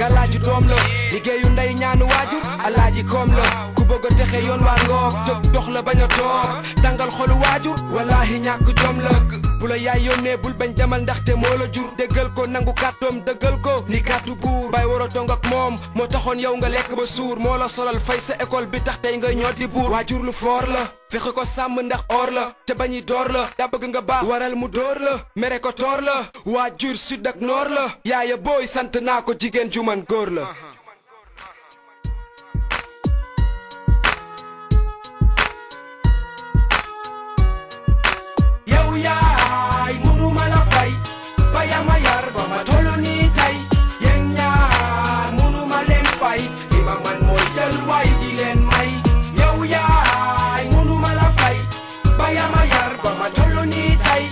galaaju doom la liggéeyu ndey ñaanu waajur alaaji koom la ku bëgg a texe yoon waa ngoog jóg dox la bañ a toog tàngal xolu waajur walaahi ñàkk jom la bu la yaay yónnee bul bañ demal ndaxte moo la jur déggal ko nangu kàttoom dëggal ko ni kàttu buur bay war a dong ak moom moo taxoon yow nga lekk ba suur moo la solal fay sa école bi tax tey nga ñooti buur waajur lu foor la fexe ko sàmm ndax or la te bañi door la daa bëgg nga baax waral mu door la mere ko toor la waajur sud ak noor la yaaya booy sant naa ko jigéen ju man góor la yow yaay mënuma la fay ba yaa ma yar ba ma tollu nii tey yéen ñaar mënuma leen fay li ma man mooy jël waay di leen may yow yaay mënuma la fay ba yaa ma yar ba ma tollu nii tey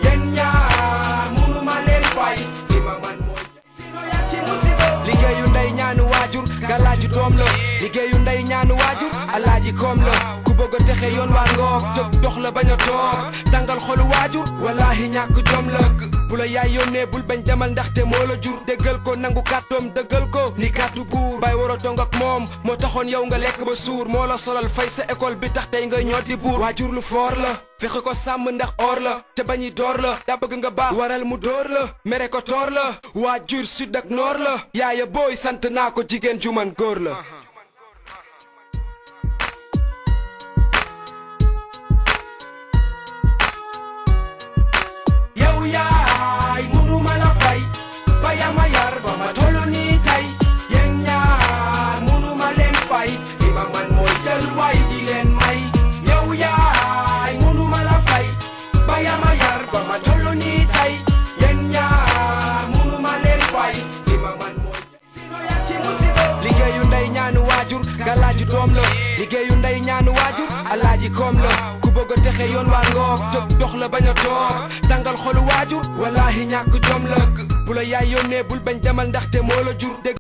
yéen ñaar mënuma leen fay li ma man mooy sino yaa ci musiba liggéeyu ndey ñaanu waajur galaaju doom la liggéeyu ndey ñaanu waajur alaaji koom la ku bëgg a texe yoon waa ngoog jóg dox la bañ a toog tàngal xolu waajur walaahi ñàkk jom la bu la yaay yónnee bul bañ demal ndaxte moo la jur déggal ko nangu kàttoom dëggal ko ni kàttu buur bay war a dong ak moom moo taxoon yow nga lekk ba suur moo la solal fay sa école bi tax tey nga ñooti buur waajur lu foor la fexe ko sàmm ndax or la te bañi door la daa bëgg nga baax waral mu door la mere ko toor la waajur sud ak noor la yaaya booy sant naa ko jigéen ju man góor la yow yaay mënuma la fay ba yaa ma yar ba ma tollu nii tey yéen ñaar mënuma leen fay li ma man mooy jël waay di leen may yow yaay mënuma la fay ba yaa ma yar ba ma tollu nii tey yéen ñaar mënuma leen fay li ma man mooy sino yaa ci musiba liggéeyu ndey ñaanu waajur galaaju doom la liggéeyu ndey ñaanu waajur alaaji koom la ku bëgg a texe yoon waa ngoog jóg dox la bañ a toog tàngal xolu waajur walaahi ñàkk jom la bu la yaay yónnee bul bañ demal ndaxte moo la jur